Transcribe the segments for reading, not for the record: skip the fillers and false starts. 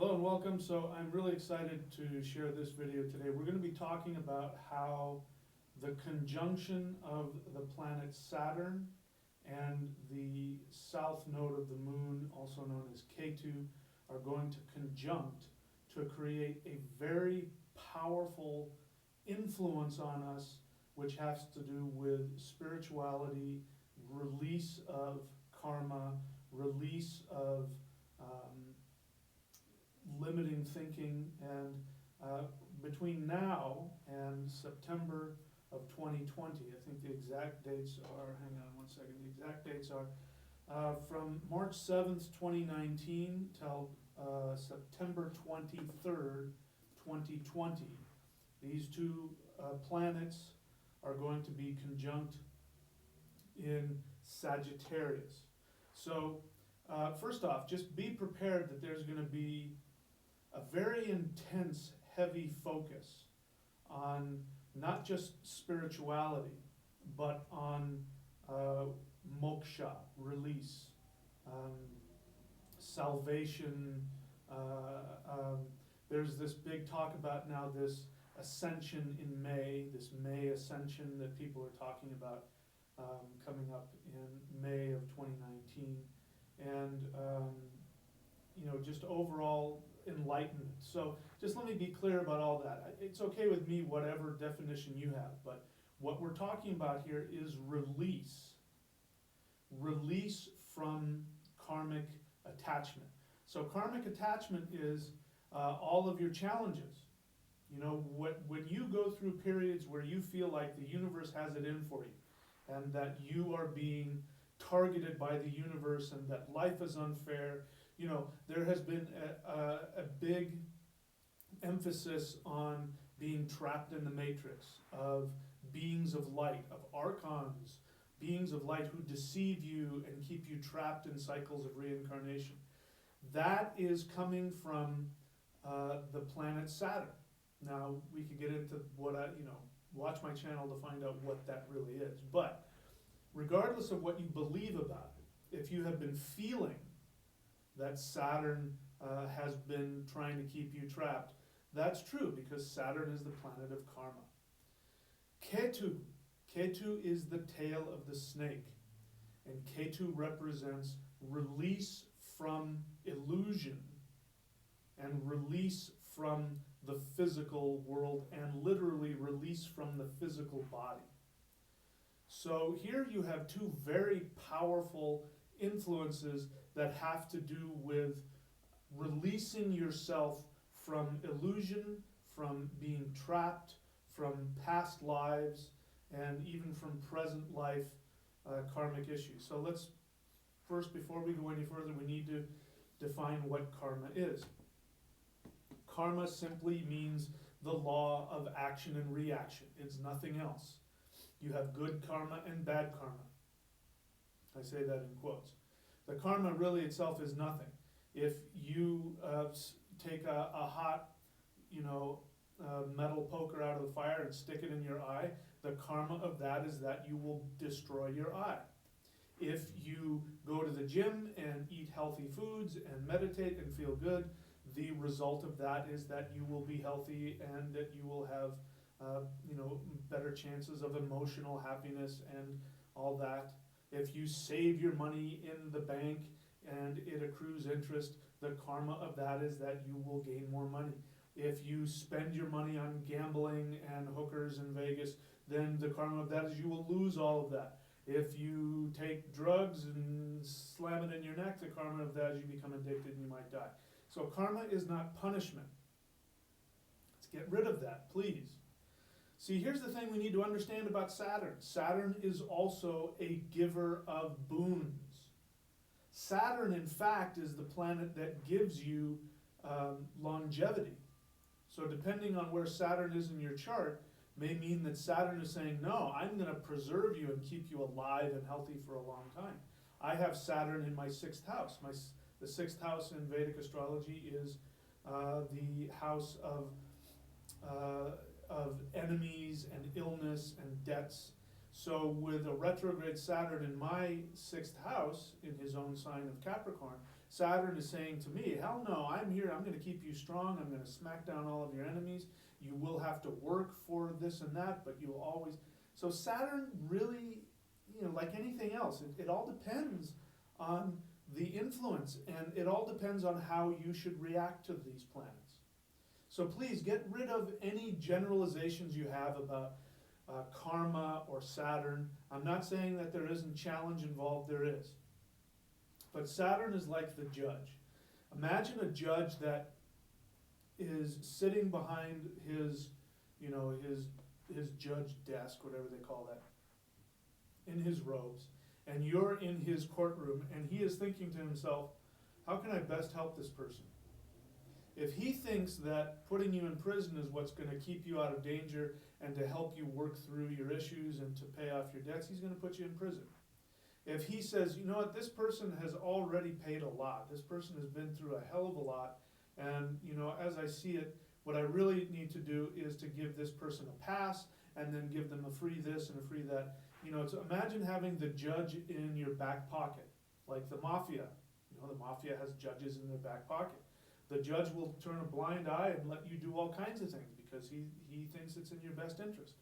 Hello and welcome. So I'm really excited to share this video today. We're going to be talking about how the conjunction of the planet Saturn and the south node of the moon, also known as Ketu, are going to conjunct to create a very powerful influence on us, which has to do with spirituality, release of karma, release of limiting thinking, and between now and September of 2020, I think the exact dates are, hang on one second, the exact dates are from March 7th, 2019 till September 23rd, 2020. These two planets are going to be conjunct in Sagittarius. So first off, just be prepared that there's going to be a very intense, heavy focus on not just spirituality, but on moksha, release, salvation. There's this big talk about now this ascension in May, this May ascension that people are talking about coming up in May of 2019. And just overall enlightenment. So just let me be clear about all that. It's okay with me, whatever definition you have, but what we're talking about here is release. Release from karmic attachment. So karmic attachment is all of your challenges. When you go through periods where you feel like the universe has it in for you, and that you are being targeted by the universe, and that life is unfair, there has been a big emphasis on being trapped in the matrix of beings of light, of archons, beings of light who deceive you and keep you trapped in cycles of reincarnation. That is coming from the planet Saturn. Now, we could get into watch my channel to find out what that really is. But regardless of what you believe about it, if you have been feeling that Saturn has been trying to keep you trapped, that's true, because Saturn is the planet of karma. Ketu is the tail of the snake, and Ketu represents release from illusion and release from the physical world, and literally release from the physical body. So here you have two very powerful influences that have to do with releasing yourself from illusion, from being trapped, from past lives, and even from present life karmic issues. So let's first, before we go any further, we need to define what karma is. Karma simply means the law of action and reaction. It's nothing else. You have good karma and bad karma. I say that in quotes. The karma really itself is nothing. If you take a hot, metal poker out of the fire and stick it in your eye, the karma of that is that you will destroy your eye. If you go to the gym and eat healthy foods and meditate and feel good, the result of that is that you will be healthy and that you will have better chances of emotional happiness and all that. If you save your money in the bank and it accrues interest, the karma of that is that you will gain more money. If you spend your money on gambling and hookers in Vegas, then the karma of that is you will lose all of that. If you take drugs and slam it in your neck, the karma of that is you become addicted and you might die. So karma is not punishment. Let's get rid of that, please. See, here's the thing we need to understand about Saturn. Saturn is also a giver of boons. Saturn, in fact, is the planet that gives you longevity. So depending on where Saturn is in your chart, may mean that Saturn is saying, no, I'm going to preserve you and keep you alive and healthy for a long time. I have Saturn in my 6th house. The 6th house in Vedic astrology is the house of enemies and illness and debts. So with a retrograde Saturn in my 6th house, in his own sign of Capricorn, Saturn is saying to me, hell no, I'm here, I'm gonna keep you strong, I'm gonna smack down all of your enemies, you will have to work for this and that, but you'll always, so Saturn really, like anything else, it all depends on the influence, and it all depends on how you should react to these planets. So please get rid of any generalizations you have about karma or Saturn. I'm not saying that there isn't challenge involved, there is. But Saturn is like the judge. Imagine a judge that is sitting behind his, his judge desk, whatever they call that, in his robes, and you're in his courtroom, and he is thinking to himself, how can I best help this person? If he thinks that putting you in prison is what's going to keep you out of danger and to help you work through your issues and to pay off your debts, he's going to put you in prison. If he says, you know what, this person has already paid a lot, this person has been through a hell of a lot, and as I see it, what I really need to do is to give this person a pass and then give them a free this and a free that. So imagine having the judge in your back pocket, like the mafia. The mafia has judges in their back pocket. The judge will turn a blind eye and let you do all kinds of things because he thinks it's in your best interest.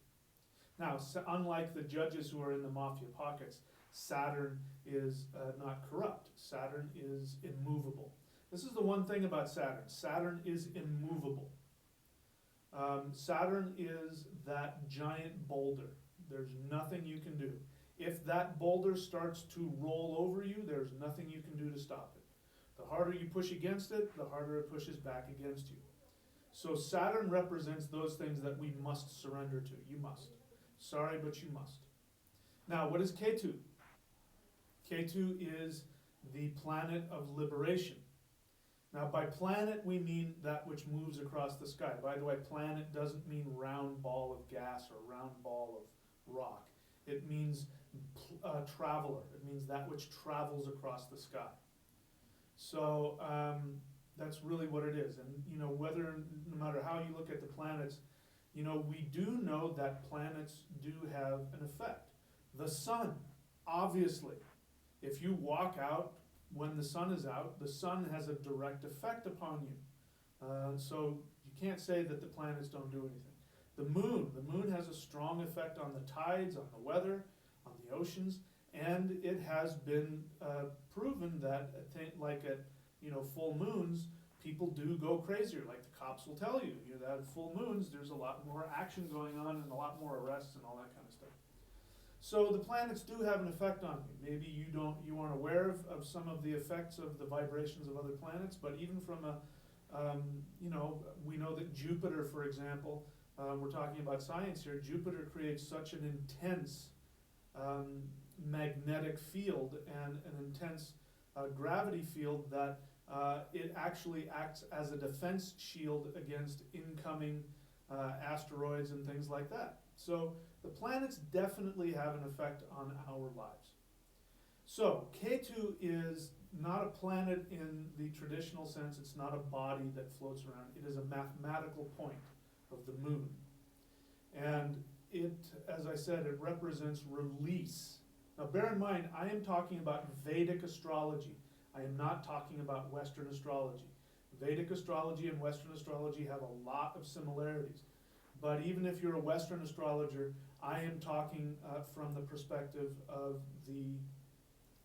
Now, unlike the judges who are in the mafia pockets, Saturn is not corrupt. Saturn is immovable. This is the one thing about Saturn. Saturn is immovable. Saturn is that giant boulder. There's nothing you can do. If that boulder starts to roll over you, there's nothing you can do to stop it. The harder you push against it, the harder it pushes back against you. So Saturn represents those things that we must surrender to. You must. Sorry, but you must. Now, what is Ketu? Ketu is the planet of liberation. Now, by planet, we mean that which moves across the sky. By the way, planet doesn't mean round ball of gas or round ball of rock. It means traveler. It means that which travels across the sky. So that's really what it is. And no matter how you look at the planets, we do know that planets do have an effect. The sun, obviously, if you walk out when the sun is out, the sun has a direct effect upon you. So you can't say that the planets don't do anything. The moon has a strong effect on the tides, on the weather, on the oceans, and it has been proven that at full moons, people do go crazier. Like the cops will tell you, that at full moons there's a lot more action going on and a lot more arrests and all that kind of stuff. So the planets do have an effect on you. Maybe you aren't aware of some of the effects of the vibrations of other planets, but even from we know that Jupiter, for example, we're talking about science here, Jupiter creates such an intense magnetic field and an intense gravity field that it actually acts as a defense shield against incoming asteroids and things like that. So the planets definitely have an effect on our lives. So Ketu is not a planet in the traditional sense. It's not a body that floats around. It is a mathematical point of the moon. And it, as I said, it represents release. Now bear in mind, I am talking about Vedic astrology. I am not talking about Western astrology. Vedic astrology and Western astrology have a lot of similarities. But even if you're a Western astrologer, I am talking from the perspective of the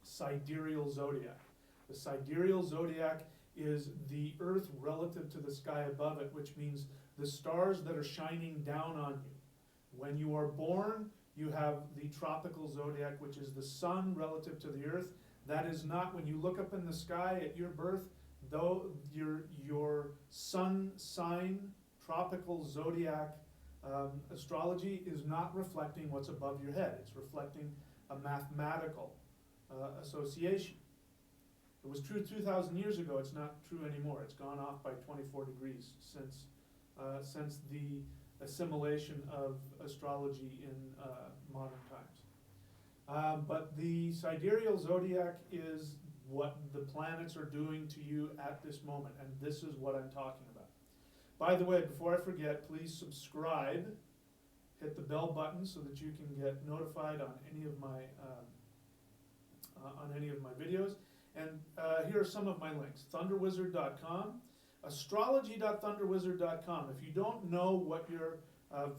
sidereal zodiac. The sidereal zodiac is the Earth relative to the sky above it, which means the stars that are shining down on you. When you are born, you have the tropical zodiac, which is the sun relative to the Earth. That is not, when you look up in the sky at your birth, though your sun sign, tropical zodiac astrology is not reflecting what's above your head. It's reflecting a mathematical association. It was true 2,000 years ago. It's not true anymore. It's gone off by 24 degrees since the assimilation of astrology in modern times. But the sidereal zodiac is what the planets are doing to you at this moment, and this is what I'm talking about. By the way, before I forget, please subscribe, hit the bell button so that you can get notified on any of my videos, And here are some of my links. Thunderwizard.com, astrology.thunderwizard.com. If you don't know what your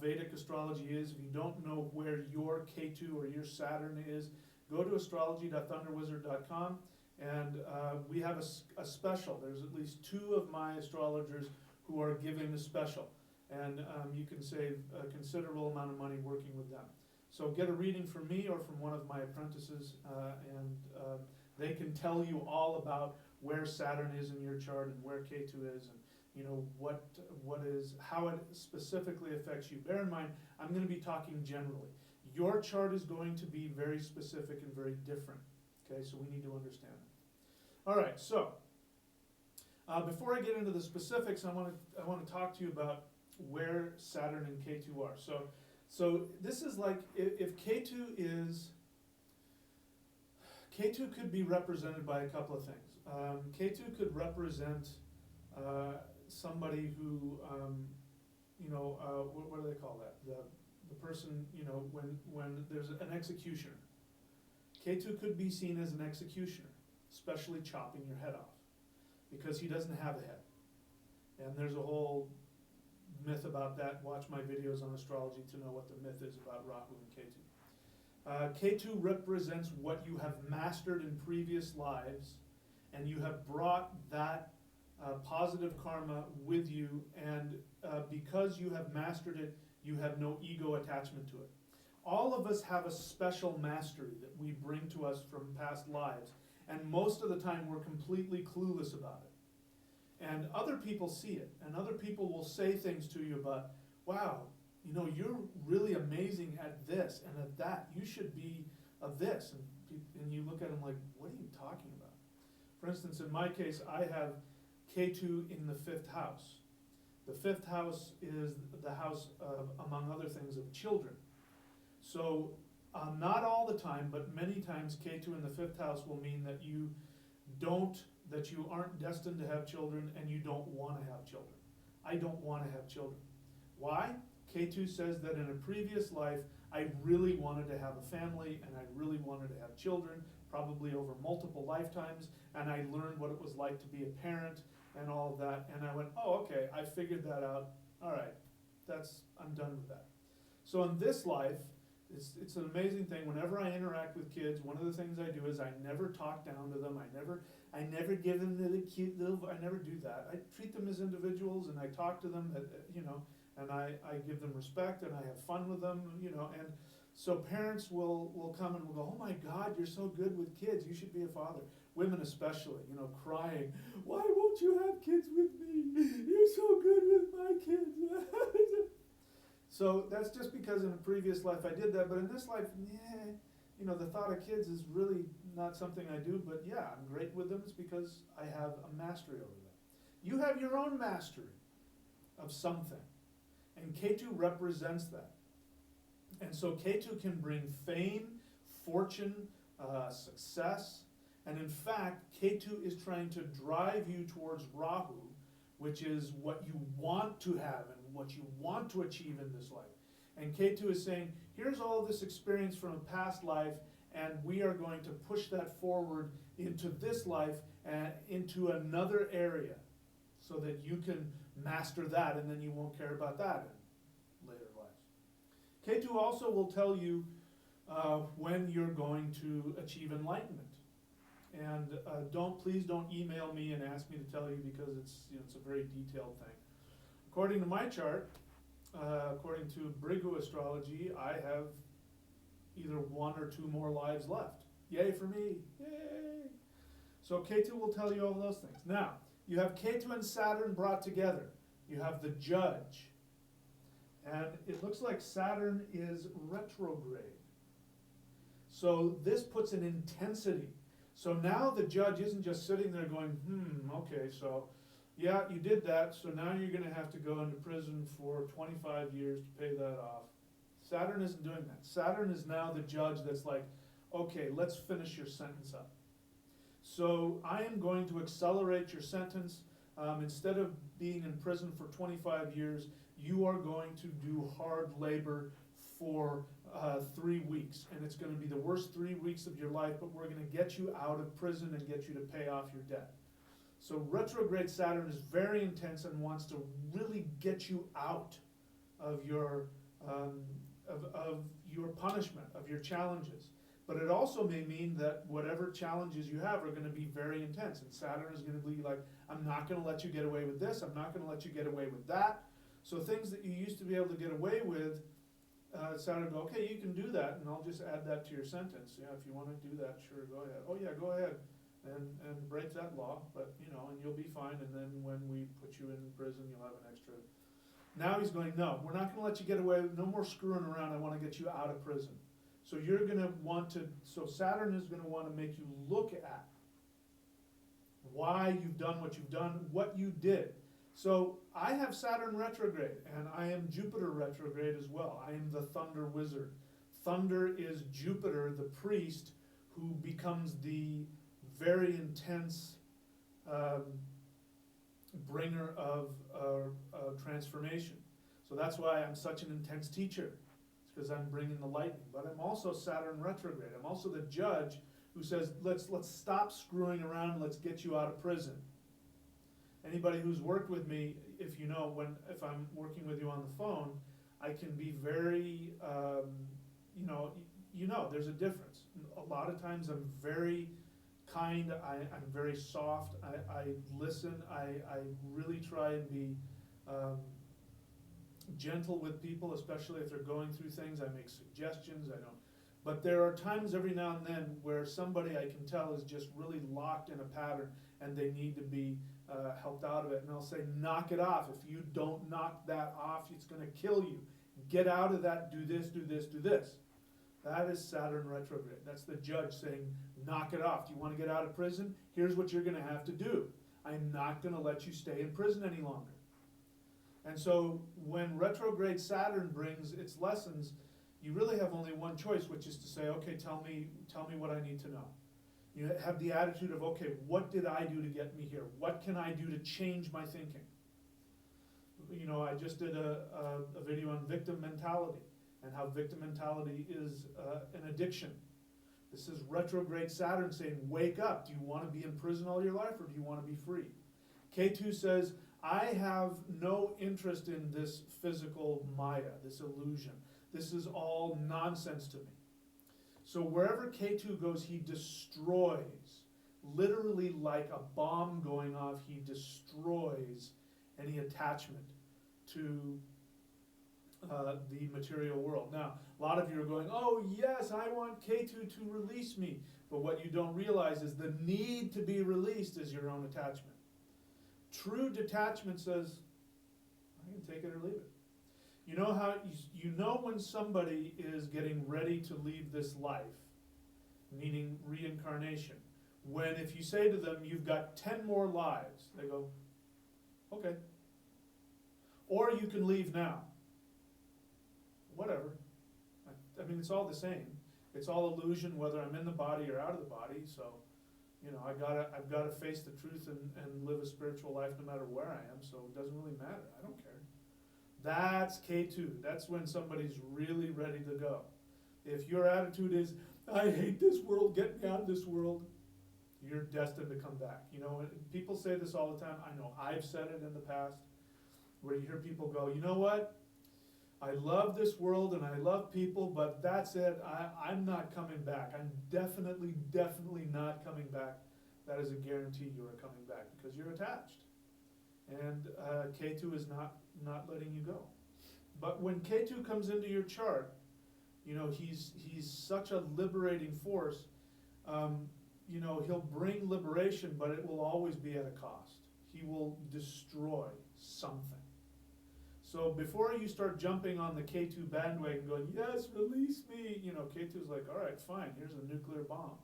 Vedic astrology is, if you don't know where your Ketu or your Saturn is, go to astrology.thunderwizard.com, and we have a special. There's at least 2 of my astrologers who are giving a special, and you can save a considerable amount of money working with them. So get a reading from me or from one of my apprentices, and they can tell you all about where Saturn is in your chart and where Ketu is, and you know how it specifically affects you. Bear in mind, I'm going to be talking generally. Your chart is going to be very specific and very different. Okay, so we need to understand that. All right, so before I get into the specifics, I want to talk to you about where Saturn and Ketu are. So this is like if Ketu could be represented by a couple of things. Ketu could represent somebody who, what do they call that? The person, when there's an executioner. Ketu could be seen as an executioner, especially chopping your head off, because he doesn't have a head. And there's a whole myth about that. Watch my videos on astrology to know what the myth is about Rahu and Ketu. Ketu represents what you have mastered in previous lives, and you have brought that positive karma with you, and because you have mastered it, you have no ego attachment to it. All of us have a special mastery that we bring to us from past lives, and most of the time we're completely clueless about it. And other people see it, and other people will say things to you about, wow, you're really amazing at this and at that. You should be of this. And you look at them like, what are you talking about? For instance, in my case, I have Ketu in the 5th house. The 5th house is the house of, among other things, of children. So not all the time, but many times Ketu in the 5th house will mean that you aren't destined to have children, and you don't want to have children. I don't want to have children. Why? Ketu says that in a previous life, I really wanted to have a family, and I really wanted to have children, probably over multiple lifetimes, and I learned what it was like to be a parent and all of that, and I went, oh, okay, I figured that out. All right, I'm done with that. So in this life, it's an amazing thing. Whenever I interact with kids, one of the things I do is I never talk down to them. I never give them the cute little. I never do that. I treat them as individuals, and I talk to them, and I give them respect, and I have fun with them, and so parents will come and will go, oh my God, you're so good with kids. You should be a father. Women especially, crying, why won't you have kids with me? You're so good with my kids. So that's just because in a previous life I did that, but in this life, the thought of kids is really not something I do, but yeah, I'm great with them. It's because I have a mastery over them. You have your own mastery of something, and Ketu represents that. And so Ketu can bring fame, fortune, success, and in fact, Ketu is trying to drive you towards Rahu, which is what you want to have and what you want to achieve in this life. And Ketu is saying, here's all of this experience from a past life, and we are going to push that forward into this life and into another area so that you can master that, and then you won't care about that in later lives. Ketu also will tell you when you're going to achieve enlightenment. And please don't email me and ask me to tell you, because it's a very detailed thing. According to my chart, according to Brigu astrology, I have either 1 or 2 more lives left. Yay for me! Yay! So Ketu will tell you all those things. Now, you have Ketu and Saturn brought together. You have the Judge. And it looks like Saturn is retrograde. So this puts an intensity. So now the Judge isn't just sitting there going, okay, so yeah, you did that, so now you're going to have to go into prison for 25 years to pay that off. Saturn isn't doing that. Saturn is now the Judge that's like, okay, let's finish your sentence up. So I am going to accelerate your sentence. Instead of being in prison for 25 years, you are going to do hard labor for 3 weeks, and it's gonna be the worst 3 weeks of your life, but we're gonna get you out of prison and get you to pay off your debt. So retrograde Saturn is very intense and wants to really get you out of your punishment, of your challenges. But it also may mean that whatever challenges you have are gonna be very intense, and Saturn is gonna be like, I'm not gonna let you get away with this, I'm not gonna let you get away with that. So things that you used to be able to get away with, Saturn will go, okay, you can do that, and I'll just add that to your sentence. Yeah, if you wanna do that, sure, go ahead. Oh yeah, go ahead, and break that law, but, you know, and you'll be fine, and then when we put you in prison, you'll have an extra. Now he's going, no, we're not gonna let you get away, no more screwing around, I wanna get you out of prison. So you're gonna want to, so Saturn is gonna wanna make you look at why you've done what you've done, what you did. So I have Saturn retrograde, and I am Jupiter retrograde as well. I am the thunder wizard. Thunder is Jupiter, the priest, who becomes the very intense bringer of transformation. So that's why I'm such an intense teacher. It's because I'm bringing the lightning. But I'm also Saturn retrograde. I'm also the judge who says, let's stop screwing around, let's get you out of prison. Anybody who's worked with me, if you know, if I'm working with you on the phone, I can be very, there's a difference. A lot of times I'm very kind, I'm very soft, I listen, I really try and be gentle with people, especially if they're going through things. I make suggestions, I don't. But there are times every now and then where somebody I can tell is just really locked in a pattern and they need to be helped out of it. And I'll say, knock it off. If you don't knock that off, it's gonna kill you. Get out of that, do this, do this, do this. That is Saturn retrograde. That's the judge saying, knock it off. Do you wanna get out of prison? Here's what you're gonna have to do. I'm not gonna let you stay in prison any longer. And so when retrograde Saturn brings its lessons, you really have only one choice, which is to say, okay, tell me what I need to know. You have the attitude of, okay, what did I do to get me here? What can I do to change my thinking? You know, I just did a video on victim mentality and how victim mentality is an addiction. This is retrograde Saturn saying, wake up. Do you want to be in prison all your life or do you want to be free? Ketu says, I have no interest in this physical Maya, this illusion. This is all nonsense to me. So wherever Ketu goes, he destroys, literally like a bomb going off, he destroys any attachment to the material world. Now, a lot of you are going, oh yes, I want Ketu to release me. But what you don't realize is the need to be released is your own attachment. True detachment says, I can take it or leave it. You know how, you know when somebody is getting ready to leave this life, meaning reincarnation, when if you say to them, you've got 10 more lives, they go, okay. Or you can leave now. Whatever. I mean, it's all the same. It's all illusion, whether I'm in the body or out of the body, so, you know, I've gotta face the truth and live a spiritual life no matter where I am, so it doesn't really matter. I don't care. That's K2. That's when somebody's really ready to go. If your attitude is, I hate this world, get me out of this world, you're destined to come back. You know, people say this all the time. I know I've said it in the past, where you hear people go, you know what? I love this world and I love people, but that's it. I'm not coming back. I'm definitely not coming back. That is a guarantee you are coming back because you're attached. And Ketu is not letting you go. But when Ketu comes into your chart, you know, he's such a liberating force. You know, he'll bring liberation, but it will always be at a cost. He will destroy something. So before you start jumping on the Ketu bandwagon going, yes, release me, you know, Ketu's like, all right, fine, here's a nuclear bomb.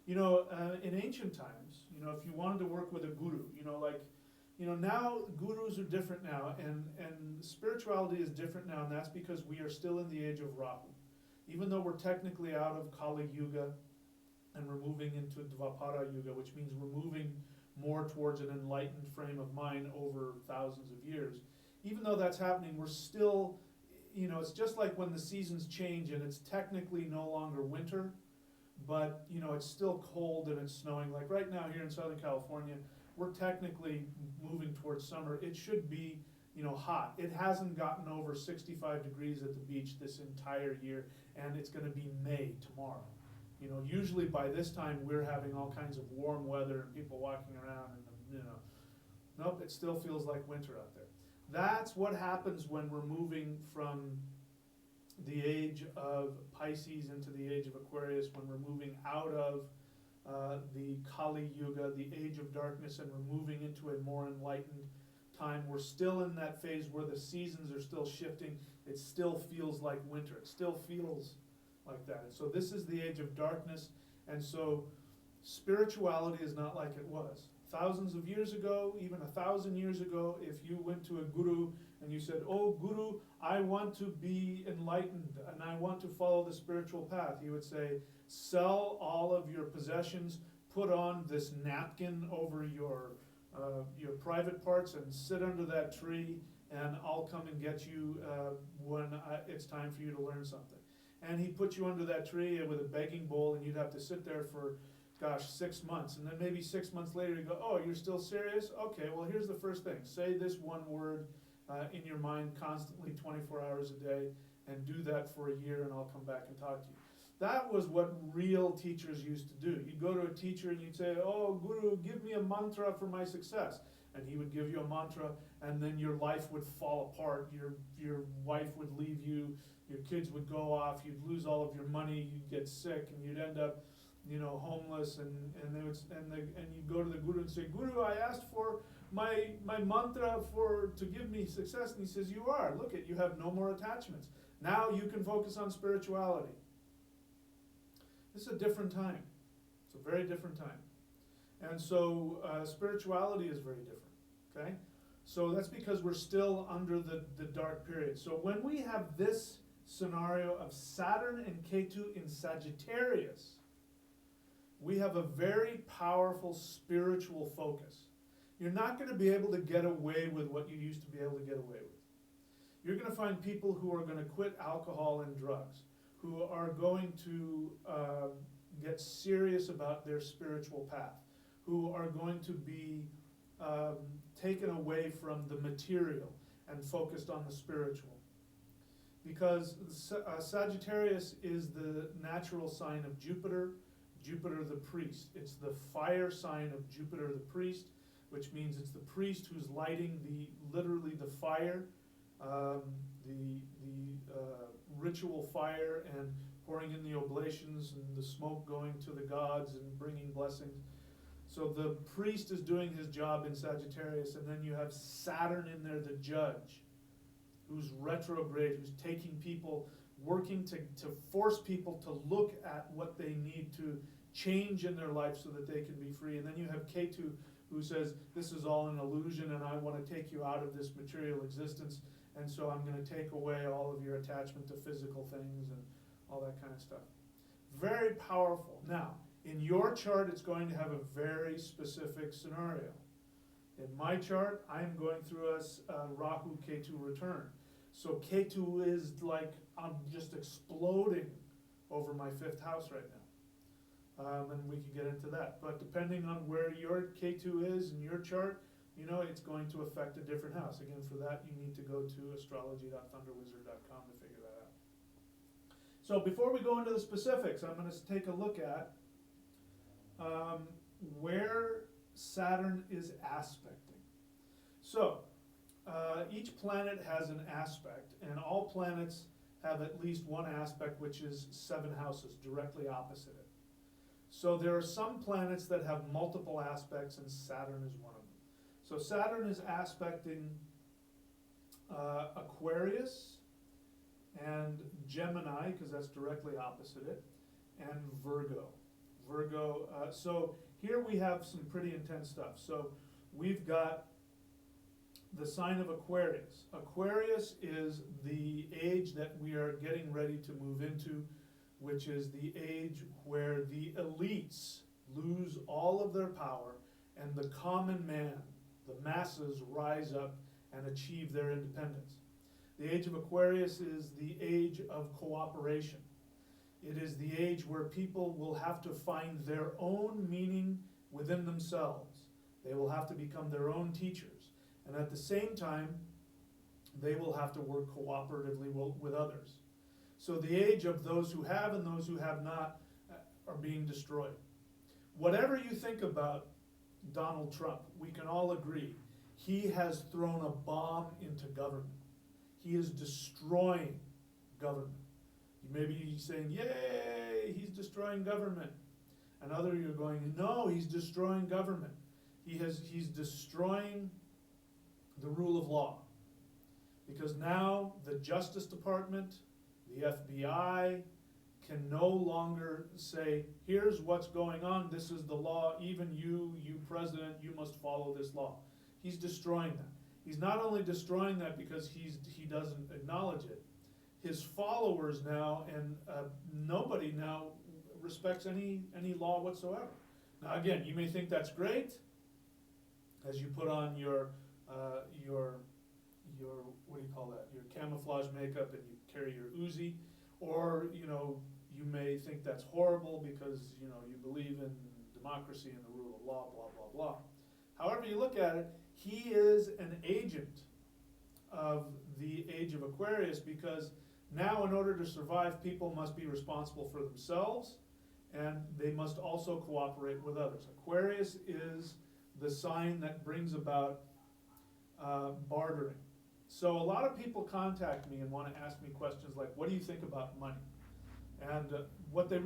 You know, in ancient times, you know, if you wanted to work with a guru, you know, like, you know, now gurus are different now, and spirituality is different now, and that's because we are still in the age of Rahu. Even though we're technically out of Kali Yuga and we're moving into Dvapara Yuga, which means we're moving more towards an enlightened frame of mind over thousands of years, even though that's happening, we're still, it's just like when the seasons change and it's technically no longer winter, but, it's still cold and it's snowing. Like right now here in Southern California, we're technically moving towards summer. It should be, hot. It hasn't gotten over 65 degrees at the beach this entire year, and it's gonna be May tomorrow. Usually by this time, we're having all kinds of warm weather and people walking around and, nope, it still feels like winter out there. That's what happens when we're moving from the age of Pisces into the age of Aquarius, when we're moving out of the Kali Yuga, the age of darkness, and we're moving into a more enlightened time. We're still in that phase where the seasons are still shifting. It still feels like winter. It still feels like that. And so this is the age of darkness, and so spirituality is not like it was. Thousands of years ago, even 1,000 years ago, if you went to a guru and you said, "Oh, guru, I want to be enlightened and I want to follow the spiritual path," he would say, "Sell all of your possessions, put on this napkin over your private parts and sit under that tree, and I'll come and get you when it's time for you to learn something." And he'd put you under that tree with a begging bowl, and you'd have to sit there for 6 months, and then maybe 6 months later you go, "Oh, you're still serious? Okay, well here's the first thing. Say this one word in your mind constantly 24 hours a day, and do that for a year, and I'll come back and talk to you." That was what real teachers used to do. You'd go to a teacher and you'd say, "Oh, guru, give me a mantra for my success." And he would give you a mantra, and then your life would fall apart. Your wife would leave you, your kids would go off, you'd lose all of your money, you'd get sick, and you'd end up homeless, and you go to the guru and say, "Guru, I asked for my mantra to give me success," and he says, "You are. Look at you have no more attachments. Now you can focus on spirituality." This is a different time. It's a very different time, and so spirituality is very different. Okay, so that's because we're still under the dark period. So when we have this scenario of Saturn and Ketu in Sagittarius, we have a very powerful spiritual focus. You're not going to be able to get away with what you used to be able to get away with. You're going to find people who are going to quit alcohol and drugs, who are going to get serious about their spiritual path, who are going to be taken away from the material and focused on the spiritual. Because Sagittarius is the natural sign of Jupiter the priest. It's the fire sign of Jupiter the priest, which means it's the priest who's lighting literally the fire, the ritual fire, and pouring in the oblations and the smoke going to the gods and bringing blessings. So the priest is doing his job in Sagittarius, and then you have Saturn in there, the judge, who's retrograde, who's taking people, working to force people to look at what they need to change in their life so that they can be free. And then you have Ketu, who says, "This is all an illusion, and I want to take you out of this material existence, and so I'm going to take away all of your attachment to physical things," and all that kind of stuff. Very powerful. Now, in your chart, it's going to have a very specific scenario. In my chart, I'm going through a Rahu Ketu return. So Ketu is like, I'm just exploding over my 5th house right now. And we can get into that. But depending on where your Ketu is in your chart, it's going to affect a different house. Again, for that, you need to go to astrology.thunderwizard.com to figure that out. So before we go into the specifics, I'm going to take a look at where Saturn is aspecting. So each planet has an aspect, and all planets have at least one aspect, which is 7 houses directly opposite it. So there are some planets that have multiple aspects, and Saturn is one of them. So Saturn is aspecting Aquarius and Gemini, because that's directly opposite it, and Virgo. So here we have some pretty intense stuff. So we've got the sign of Aquarius. Aquarius is the age that we are getting ready to move into, which is the age where the elites lose all of their power and the common man, the masses, rise up and achieve their independence. The age of Aquarius is the age of cooperation. It is the age where people will have to find their own meaning within themselves. They will have to become their own teachers. And at the same time, they will have to work cooperatively with others. So the age of those who have and those who have not are being destroyed. Whatever you think about Donald Trump, we can all agree, he has thrown a bomb into government. He is destroying government. You may be saying, yay, he's destroying government. And other you're going, no, he's destroying government. He's destroying the rule of law. Because now the Justice Department, the FBI, can no longer say, here's what's going on, this is the law, even you president, you must follow this law. He's destroying that. He's not only destroying that because he doesn't acknowledge it. His followers now, and nobody now respects any law whatsoever. Now again, you may think that's great, as you put on your what do you call that? Your camouflage makeup and you carry your Uzi, or you may think that's horrible because you believe in democracy and the rule of law, blah blah blah. However you look at it, he is an agent of the age of Aquarius, because now in order to survive, people must be responsible for themselves and they must also cooperate with others. Aquarius is the sign that brings about bartering. So a lot of people contact me and want to ask me questions like, what do you think about money? And what they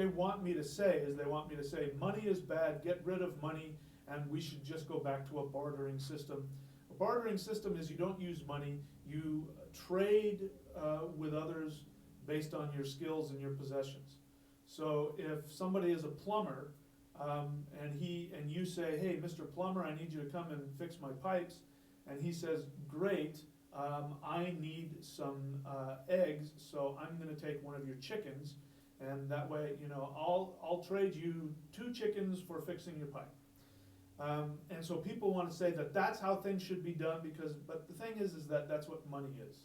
want me to say is, they want me to say, money is bad, get rid of money, and we should just go back to a bartering system. A bartering system is you don't use money, you trade with others based on your skills and your possessions. So if somebody is a plumber, and you say, hey, Mr. Plumber, I need you to come and fix my pipes, and he says, great, I need some eggs, so I'm going to take one of your chickens, and that way, I'll trade you 2 chickens for fixing your pipe. And so people want to say that that's how things should be done, but the thing is that that's what money is.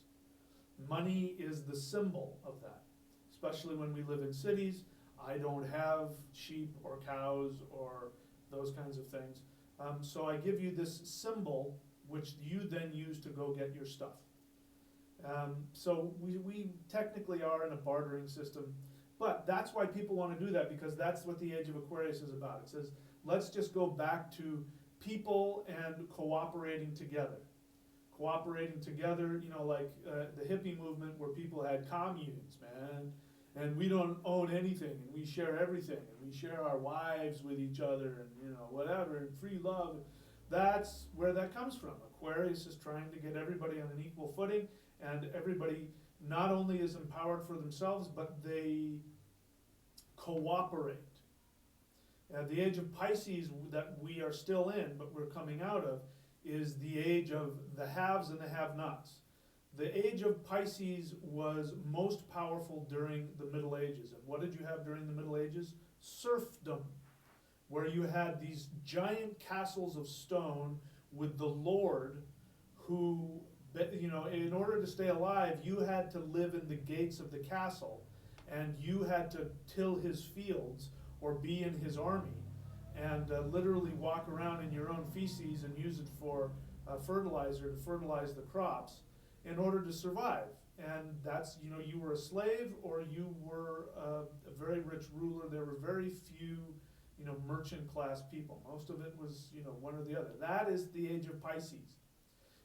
Money is the symbol of that, especially when we live in cities. I don't have sheep or cows or those kinds of things. So I give you this symbol which you then use to go get your stuff. So we technically are in a bartering system, but that's why people want to do that, because that's what the age of Aquarius is about. It says, let's just go back to people and cooperating together. Cooperating together, like the hippie movement where people had communes, man. And we don't own anything, and we share everything, and we share our wives with each other, and whatever, and free love. That's where that comes from. Aquarius is trying to get everybody on an equal footing, and everybody not only is empowered for themselves, but they cooperate. The age of Pisces that we are still in, but we're coming out of, is the age of the haves and the have-nots. The age of Pisces was most powerful during the Middle Ages. And what did you have during the Middle Ages? Serfdom, where you had these giant castles of stone with the lord who, in order to stay alive, you had to live in the gates of the castle, and you had to till his fields or be in his army, and literally walk around in your own feces and use it for fertilizer to fertilize the crops in order to survive. And that's, you were a slave or you were a very rich ruler. There were very few, merchant class people. Most of it was, one or the other. That is the age of Pisces.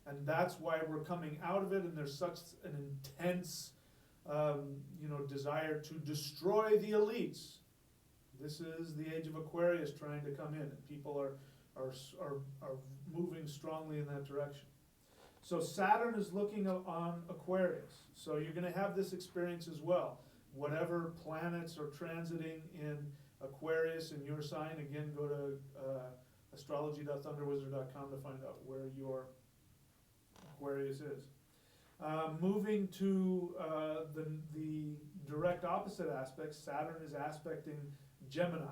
And that's why we're coming out of it, and there's such an intense, desire to destroy the elites. This is the age of Aquarius trying to come in, and people are moving strongly in that direction. So Saturn is looking on Aquarius. So you're going to have this experience as well. Whatever planets are transiting in Aquarius in your sign, again, go to astrology.thunderwizard.com to find out where your Aquarius is. Moving to the direct opposite aspect, Saturn is aspecting Gemini.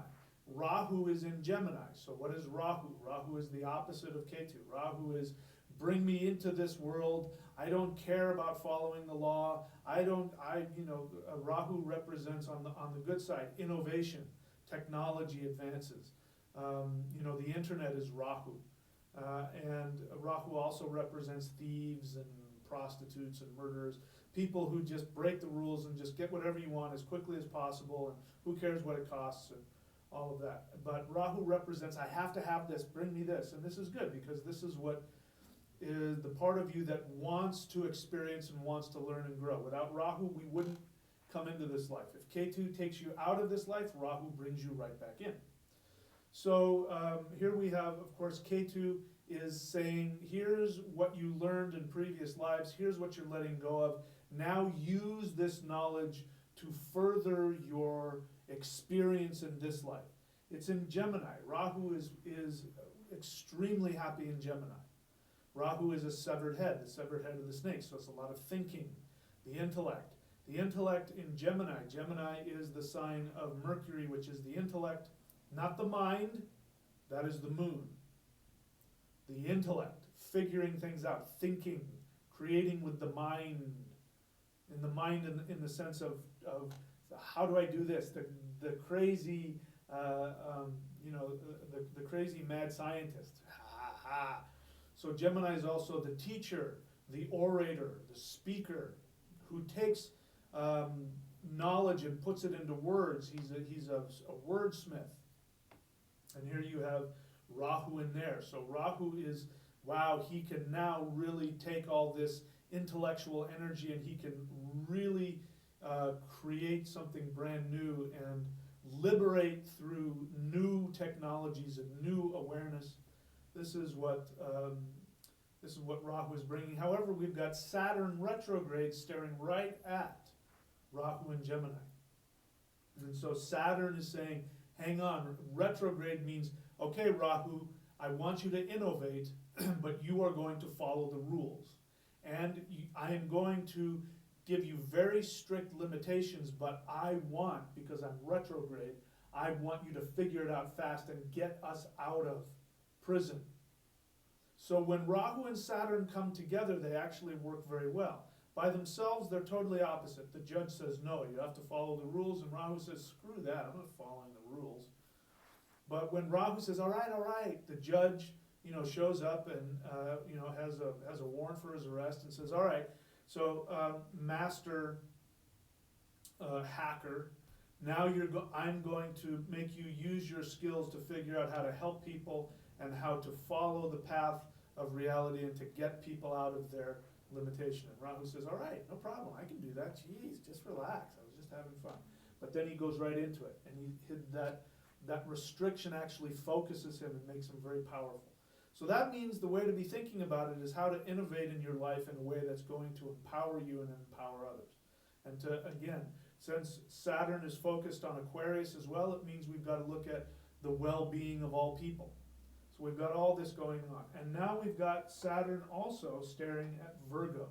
Rahu is in Gemini. So what is Rahu? Rahu is the opposite of Ketu. Rahu is bring me into this world. I don't care about following the law. Rahu represents on the good side, innovation, technology advances. The internet is Rahu. And Rahu also represents thieves and prostitutes and murderers, people who just break the rules and just get whatever you want as quickly as possible, and who cares what it costs and all of that. But Rahu represents, I have to have this, bring me this. And this is good, because this is what is the part of you that wants to experience and wants to learn and grow. Without Rahu, we wouldn't come into this life. If Ketu takes you out of this life, Rahu brings you right back in. So here we have, of course, Ketu is saying, here's what you learned in previous lives, here's what you're letting go of. Now use this knowledge to further your experience in this life. It's in Gemini. Rahu is extremely happy in Gemini. Rahu is a severed head, the severed head of the snake, so it's a lot of thinking, the intellect. The intellect in Gemini, Gemini is the sign of Mercury, which is the intellect, not the mind, that is the moon. The intellect, figuring things out, thinking, creating with the mind, in the sense of how do I do this? The crazy, the crazy mad scientist. Ha ha. So Gemini is also the teacher, the orator, the speaker, who takes knowledge and puts it into words. He's a wordsmith. And here you have Rahu in there. So Rahu is, wow, he can now really take all this intellectual energy and he can really create something brand new and liberate through new technologies and new awareness. This is what Rahu is bringing. However, we've got Saturn retrograde staring right at Rahu and Gemini. And so Saturn is saying, hang on, retrograde means, okay, Rahu, I want you to innovate, but you are going to follow the rules. And I am going to give you very strict limitations, but I want, because I'm retrograde, I want you to figure it out fast and get us out of prison. So when Rahu and Saturn come together, they actually work very well. By themselves, they're totally opposite. The judge says, no, you have to follow the rules, and Rahu says, screw that, I'm not following the rules. But when Rahu says, all right, the judge, shows up and, has a warrant for his arrest and says, all right, so master hacker, now I'm going to make you use your skills to figure out how to help people and how to follow the path of reality and to get people out of their limitation. And Rahu says, all right, no problem, I can do that. Jeez, just relax, I was just having fun. But then he goes right into it, and that restriction actually focuses him and makes him very powerful. So that means the way to be thinking about it is how to innovate in your life in a way that's going to empower you and empower others. And to, again, since Saturn is focused on Aquarius as well, it means we've got to look at the well-being of all people. So we've got all this going on. And now we've got Saturn also staring at Virgo.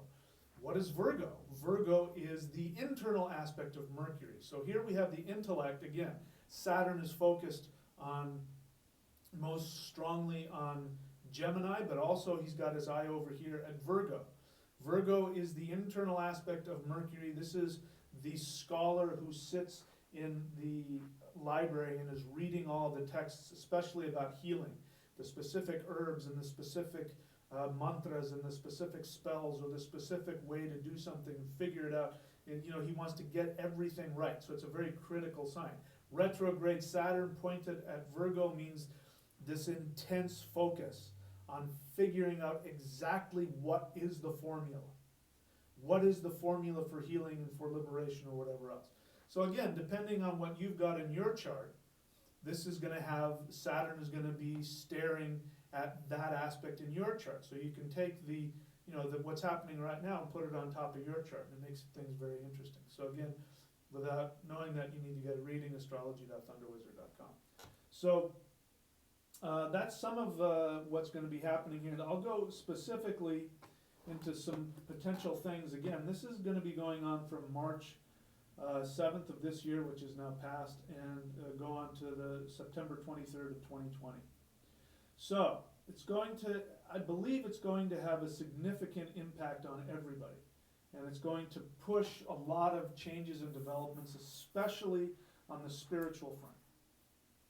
What is Virgo? Virgo is the internal aspect of Mercury. So here we have the intellect. Again, Saturn is focused on, most strongly on Gemini, but also he's got his eye over here at Virgo. Virgo is the internal aspect of Mercury. This is the scholar who sits in the library and is reading all the texts, especially about healing, the specific herbs and the specific mantras and the specific spells or the specific way to do something and figure it out. And he wants to get everything right, so it's a very critical sign. Retrograde Saturn pointed at Virgo means this intense focus on figuring out exactly what is the formula. What is the formula for healing and for liberation or whatever else? So again, depending on what you've got in your chart, this is going to have, Saturn is going to be staring at that aspect in your chart. So you can take what's happening right now and put it on top of your chart, and it makes things very interesting. So again, without knowing that, you need to get a reading, astrology.thunderwizard.com. So that's some of what's going to be happening here. And I'll go specifically into some potential things. Again, this is going to be going on from March 7th of this year, which is now past, and go on to the September 23rd of 2020. So I believe it's going to have a significant impact on everybody. And it's going to push a lot of changes and developments, especially on the spiritual front.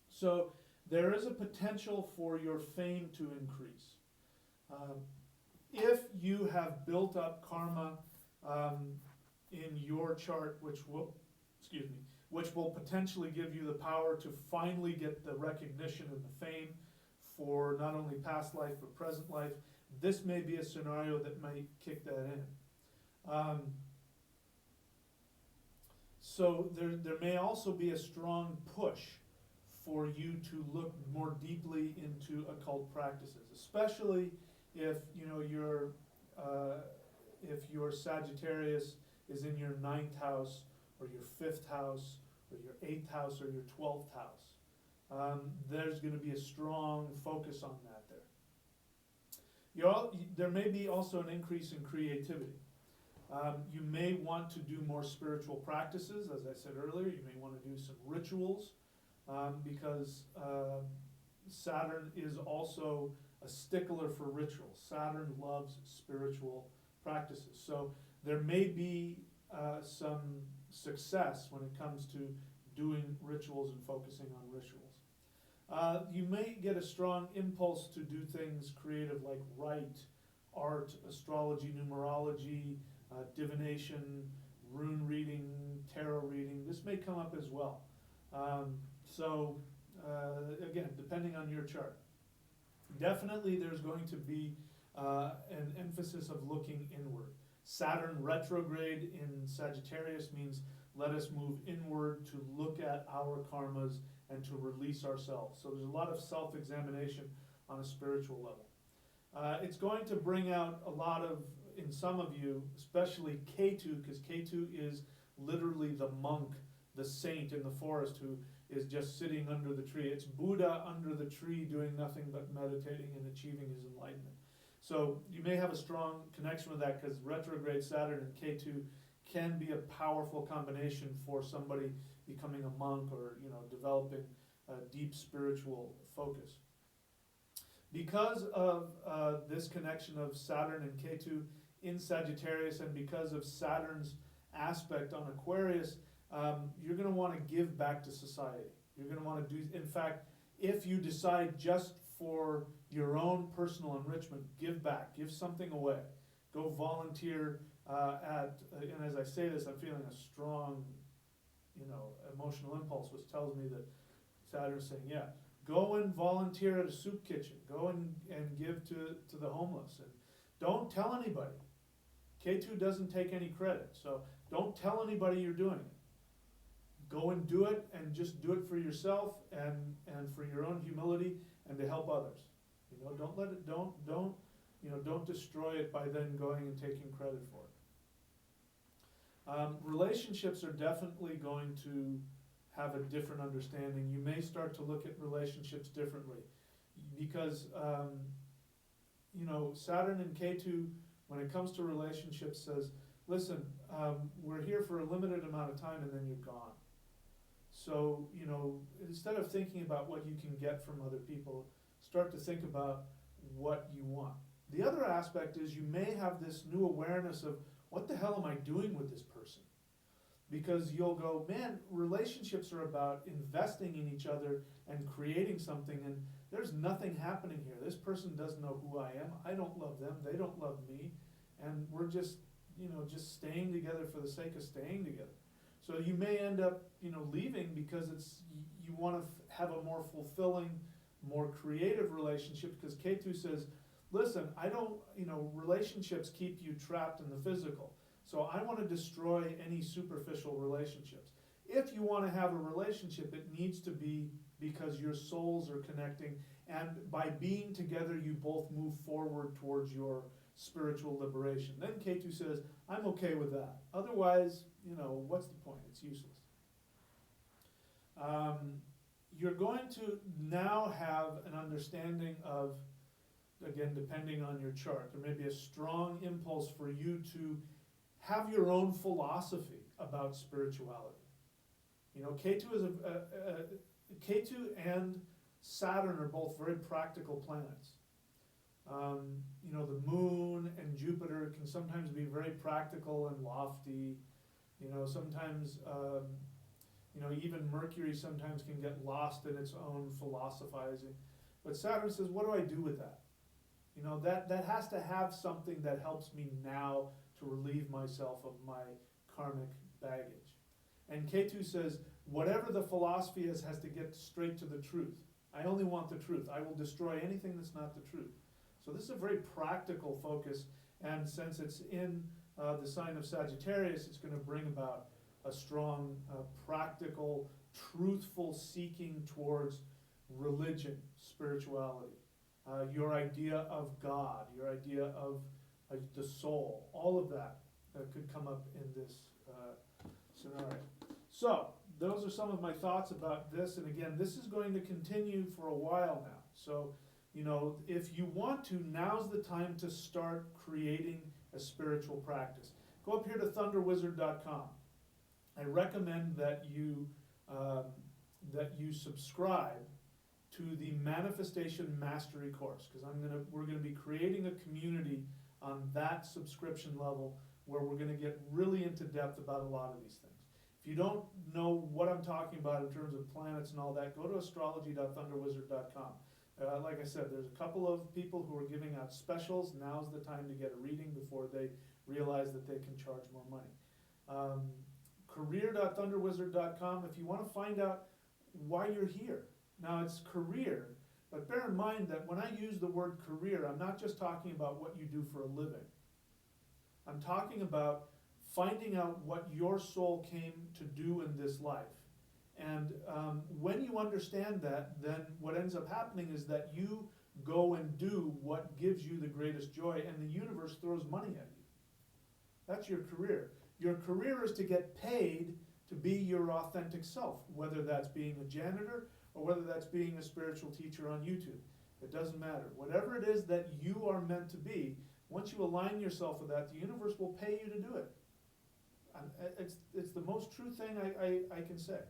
So there is a potential for your fame to increase. If you have built up karma in your chart, which will potentially give you the power to finally get the recognition and the fame for not only past life but present life, this may be a scenario that might kick that in. So there may also be a strong push for you to look more deeply into occult practices, especially if your Sagittarius is in your 9th house or your 5th house or your 8th house or your 12th house. There's going to be a strong focus on that there. There may be also an increase in creativity. You may want to do more spiritual practices, as I said earlier. You may want to do some rituals because Saturn is also a stickler for rituals. Saturn loves spiritual practices. So there may be some success when it comes to doing rituals and focusing on rituals. You may get a strong impulse to do things creative like write, art, astrology, numerology, divination, rune reading, tarot reading. This may come up as well. Again, depending on your chart. Definitely there's going to be an emphasis of looking inward. Saturn retrograde in Sagittarius means let us move inward to look at our karmas and to release ourselves. So there's a lot of self-examination on a spiritual level. It's going to bring out a lot of, in some of you, especially Ketu, because Ketu is literally the monk, the saint in the forest who is just sitting under the tree. It's Buddha under the tree doing nothing but meditating and achieving his enlightenment. So you may have a strong connection with that because retrograde Saturn and Ketu can be a powerful combination for somebody becoming a monk or developing a deep spiritual focus. Because of this connection of Saturn and Ketu in Sagittarius and because of Saturn's aspect on Aquarius, you're going to want to give back to society. You're going to want to do, in fact, if you decide just for your own personal enrichment, give back, give something away. Go volunteer and as I say this, I'm feeling a strong, emotional impulse, which tells me that Saturn's saying, yeah, go and volunteer at a soup kitchen. Go and give to the homeless. And don't tell anybody. Ketu doesn't take any credit, so don't tell anybody you're doing it. Go and do it, and just do it for yourself and for your own humility and to help others. Don't let it. Don't destroy it by then going and taking credit for it. Relationships are definitely going to have a different understanding. You may start to look at relationships differently because Saturn and Ketu, when it comes to relationships, says, listen, we're here for a limited amount of time and then you're gone. So, instead of thinking about what you can get from other people, start to think about what you want. The other aspect is you may have this new awareness of, what the hell am I doing with this person? Because you'll go, man, relationships are about investing in each other and creating something, and there's nothing happening here. This person doesn't know who I am. I don't love them. They don't love me. And we're just staying together for the sake of staying together. So you may end up, leaving because you want to have a more fulfilling, more creative relationship, because Ketu says, listen, relationships keep you trapped in the physical. So I want to destroy any superficial relationships. If you want to have a relationship, it needs to be because your souls are connecting, and by being together, you both move forward towards your spiritual liberation. Then Ketu says, I'm okay with that. Otherwise, what's the point? It's useless. You're going to now have an understanding of, again, depending on your chart, there may be a strong impulse for you to have your own philosophy about spirituality. Ketu and Saturn are both very practical planets. You know, the moon and Jupiter can sometimes be very practical and lofty. You know, sometimes, you know, even Mercury sometimes can get lost in its own philosophizing. But Saturn says, what do I do with that? You know, that has to have something that helps me now to relieve myself of my karmic baggage. And Ketu says, whatever the philosophy is has to get straight to the truth. I only want the truth. I will destroy anything that's not the truth. So this is a very practical focus, and since it's in the sign of Sagittarius, it's going to bring about a strong, practical, truthful seeking towards religion, spirituality, your idea of God, your idea of the soul, all of that could come up in this scenario. So, those are some of my thoughts about this, and again, this is going to continue for a while now. So, you know, if you want to, now's the time to start creating a spiritual practice. Go up here to thunderwizard.com. I recommend that you subscribe to the Manifestation Mastery course, because we're gonna be creating a community on that subscription level where we're gonna get really into depth about a lot of these things. If you don't know what I'm talking about in terms of planets and all that, go to astrology.thunderwizard.com. Like I said, there's a couple of people who are giving out specials. Now's the time to get a reading before they realize that they can charge more money. Career.thunderwizard.com if you want to find out why you're here. Now it's career, but bear in mind that when I use the word career, I'm not just talking about what you do for a living. I'm talking about finding out what your soul came to do in this life. And when you understand that, then what ends up happening is that you go and do what gives you the greatest joy, and the universe throws money at you. That's your career. Your career is to get paid to be your authentic self, whether that's being a janitor or whether that's being a spiritual teacher on YouTube. It doesn't matter. Whatever it is that you are meant to be, once you align yourself with that, the universe will pay you to do it. It's the most true thing I can say.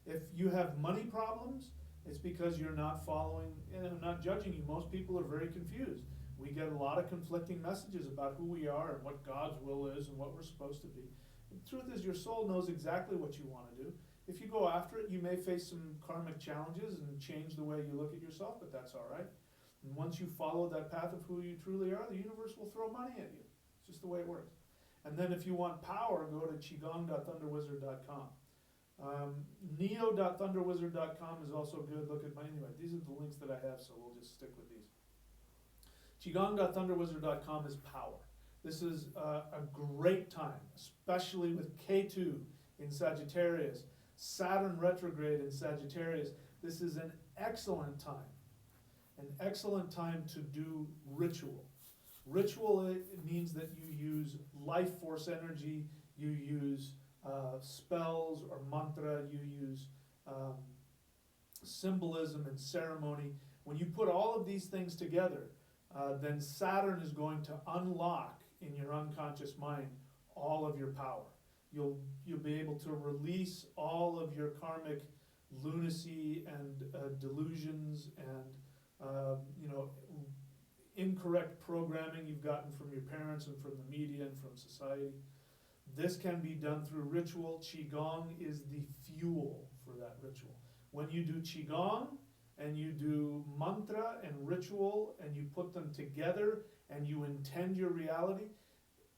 If you have money problems, it's because you're not following, and I'm not judging you. Most people are very confused. We get a lot of conflicting messages about who we are and what God's will is and what we're supposed to be. The truth is your soul knows exactly what you want to do. If you go after it, you may face some karmic challenges and change the way you look at yourself, but that's all right. And once you follow that path of who you truly are, the universe will throw money at you. It's just the way it works. And then if you want power, go to qigong.thunderwizard.com. Neo.thunderwizard.com is also good. Look at anyway, these are the links that I have, so we'll just stick with these. Qigong.thunderwizard.com is power. This is a great time, especially with Ketu in Sagittarius, Saturn retrograde in Sagittarius. This is an excellent time to do ritual. Ritual, it means that you use life force energy, you use spells or mantra, you use symbolism and ceremony. When you put all of these things together, then Saturn is going to unlock in your unconscious mind all of your power. You'll be able to release all of your karmic lunacy and delusions and incorrect programming you've gotten from your parents and from the media and from society. This can be done through ritual. Qigong is the fuel for that ritual. When you do Qigong and you do mantra and ritual and you put them together and you intend your reality,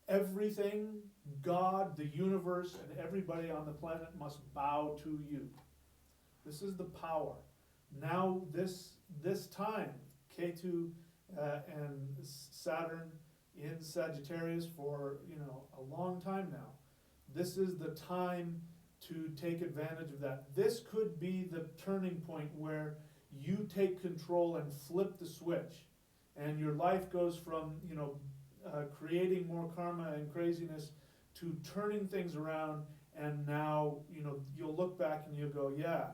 everything, God, the universe, and everybody on the planet must bow to you. This is the power. Now this time, Ketu and Saturn in Sagittarius for a long time now. This is the time to take advantage of that. This could be the turning point where you take control and flip the switch, and your life goes from creating more karma and craziness to turning things around. And now you'll look back and you'll go, yeah,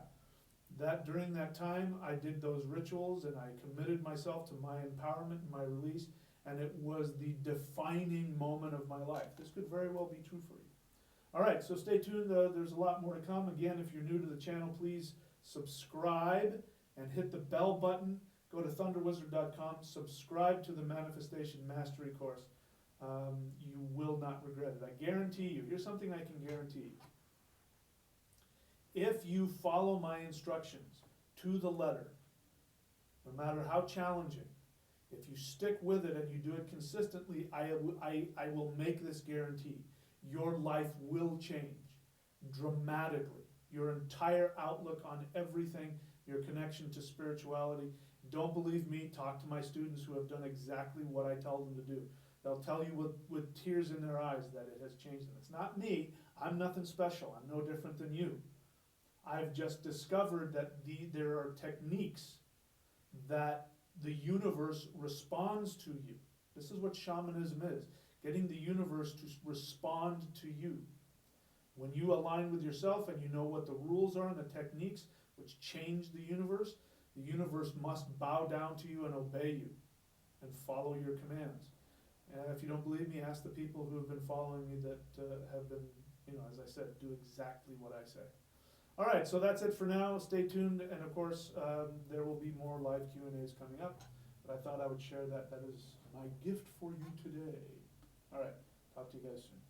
that during that time I did those rituals and I committed myself to my empowerment and my release, and it was the defining moment of my life. This could very well be true for you. All right, so stay tuned. There's a lot more to come. Again, if you're new to the channel, please subscribe and hit the bell button go to thunderwizard.com, subscribe to the Manifestation Mastery course. You will not regret it. I guarantee you. Here's something I can guarantee. If you follow my instructions to the letter, no matter how challenging, if you stick with it and you do it consistently, I will make this guarantee. Your life will change dramatically. Your entire outlook on everything, your connection to spirituality. Don't believe me, talk to my students who have done exactly what I tell them to do. They'll tell you with tears in their eyes that it has changed them. It's not me. I'm nothing special. I'm no different than you. I've just discovered that there are techniques that the universe responds to you. This is what shamanism is, getting the universe to respond to you. When you align with yourself and you know what the rules are and the techniques which change the universe must bow down to you and obey you and follow your commands. And if you don't believe me, ask the people who have been following me that have been, as I said, do exactly what I say. All right, so that's it for now. Stay tuned, and of course, there will be more live Q&As coming up. But I thought I would share that. That is my gift for you today. All right, talk to you guys soon.